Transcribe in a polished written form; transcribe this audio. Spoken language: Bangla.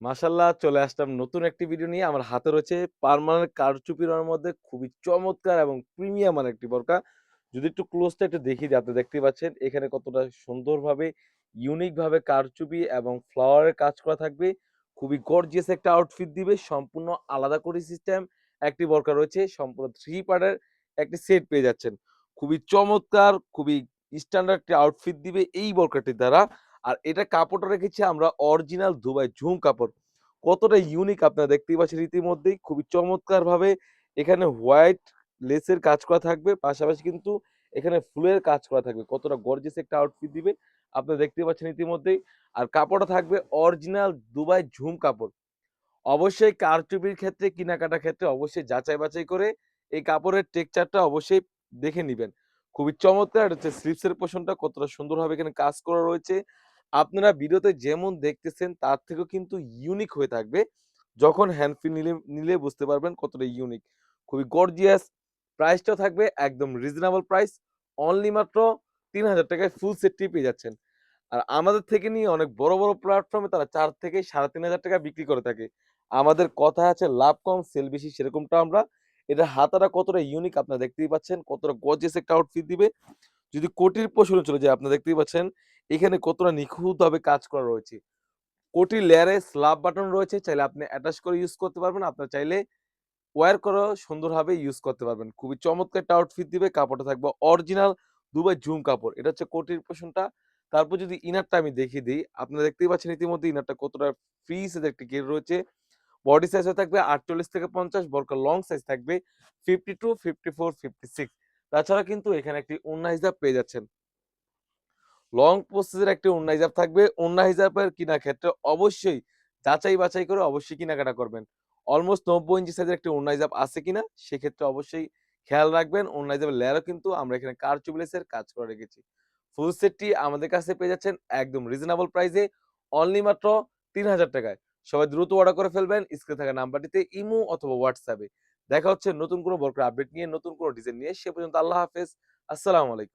মাশাআল্লাহ চলে আসলাম নতুন একটি ভিডিও নিয়ে। আমার হাতে রয়েছে পার্মানেন্ট কারচুপির মধ্যে খুবই চমৎকার এবং প্রিমিয়াম মানের একটি বোরকা। যদি একটু ক্লোজটা একটু দেখি যে আপনি দেখতেই পাচ্ছেন এখানে কতটা সুন্দরভাবে ইউনিক ভাবে কারচুপি এবং ফ্লাওয়ারের কাজ করা থাকবে। খুবই গর্জিয়াস একটা আউটফিট দিবে। সম্পূর্ণ আলাদা করে সিস্টেম একটি বোরকা রয়েছে। সম্পূর্ণ 3 পার্টের একটি সেট পেয়ে যাচ্ছেন। খুবই চমৎকার, খুবই স্ট্যান্ডার্ড একটি আউটফিট দিবে এই বোরকাটির দ্বারা। আর এটা কাপড়টা রেখেছি আমরা অরিজিনাল দুবাই ঝুম কাপড়। কতটা ইউনিক আপনারা দেখতেই পাচ্ছেন ইতিমধ্যেই। খুবই চমৎকারভাবে এখানে হোয়াইট লেসের কাজ করা থাকবে। পাশাপাশি কিন্তু এখানে ফুলের কাজ করা থাকবে। কতটা গর্জিয়াস একটা আউটফিট দিবে আপনারা দেখতেই পাচ্ছেন ইতিমধ্যেই। আর কাপড়টা থাকবে অরিজিনাল দুবাই ঝুম কাপড়। অবশ্যই কারচুপির ক্ষেত্রে কেনাকাটার ক্ষেত্রে অবশ্যই যাচাই বাছাই করে এই কাপড়ের টেক্সচারটা অবশ্যই দেখে নিবেন। খুবই চমৎকার! এটা হচ্ছে স্লিপসের পোরশনটা কতটা সুন্দরভাবে এখানে কাজ করা রয়েছে। আপনারা ভিডিওতে যেমন দেখতেছেন তার থেকেও কিন্তু ইউনিক হয়ে থাকবে। যখন হ্যান্ড ফিল নিলে বুঝতে পারবেন কতটা ইউনিক। খুবই গর্জিয়াস! প্রাইসটাও থাকবে একদম রিজনেবল প্রাইস। অনলি মাত্র ৳৩,০০০ ফুল সেটটি পেয়ে যাচ্ছেন। আর আমাদের থেকে নিয়ে অনেক বড়, বড় প্ল্যাটফর্মে তারা ৪ থেকে ৳৩,৫০০ বিক্রি করে থাকে। আমাদের কথায় আছে লাভ কম সেল বেশি সেরকমটা আমরা। এটার হাতাটা কতটা ইউনিক আপনারা দেখতেই পাচ্ছেন। কতটা গর্জিয়াস একটা আউটফিট দিবে। যদি কোটির পেছনে চলে যাই আপনারা দেখতেই পাচ্ছেন এখানে কতটা নিখুঁতভাবে কাজ করা রয়েছে। কোটির লেয়ারে স্ল্যাব বাটন রয়েছে। চাইলে আপনি অ্যাটাচ করে ইউজ করতে পারবেন। আপনারা চাইলে ওয়্যার করেও সুন্দরভাবে ইউজ করতে পারবেন। খুবই চমৎকার একটা আউটফিট দিবে। কাপড়টা থাকবে অরিজিনাল দুবাই ঝুম কাপড়। এটা হচ্ছে কোটির পোরশনটা। তারপর যদি ইনারটা আমি দেখিয়ে দেই, আপনারা দেখতেই পাচ্ছেন ইতিমধ্যে ইনারটা কতটা ফ্রি সাইজের একটি ঘের রয়েছে। বডি সাইজও থাকবে ৪৮ থেকে ৫০, বরকার লং সাইজ থাকবে 52, 54, 56। তাছাড়া কিন্তু এখানে একটি ওড়না হিজাব পেয়ে যাচ্ছেন। লং প্রসেসের একটি ওড়না হিজাব থাকবে। ওড়না হিজাবের কিনার ক্ষেত্রে অবশ্যই যাচাই বাছাই করে অবশ্যই কেনাকাটা করবেন। অলমোস্ট ৯০ ইঞ্চি সাইজের একটি ওড়না হিজাব আছে কিনা সেক্ষেত্রে অবশ্যই খেয়াল রাখবেন। ওড়না হিজাবের লেয়ারও কিন্তু আমরা এখানে কারচুপি লেসের কাজ করে রেখেছি। ফুল সেটটি আমাদের কাছে পেয়ে যাচ্ছেন একদম রিজনেবল প্রাইসে অনলি মাত্র ৳৩,০০০ য়। সবাই দ্রুত অর্ডার করে ফেলবেন স্ক্রিনে থাকা নাম্বারটিতে ইমো অথবা হোয়াটসঅ্যাপে। দেখা হচ্ছে নতুন কোনো বোরকার আপডেট নিয়ে, নতুন কোনো ডিজাইন নিয়ে। সে পর্যন্ত আল্লাহ হাফেজ। আসসালামু আলাইকুম।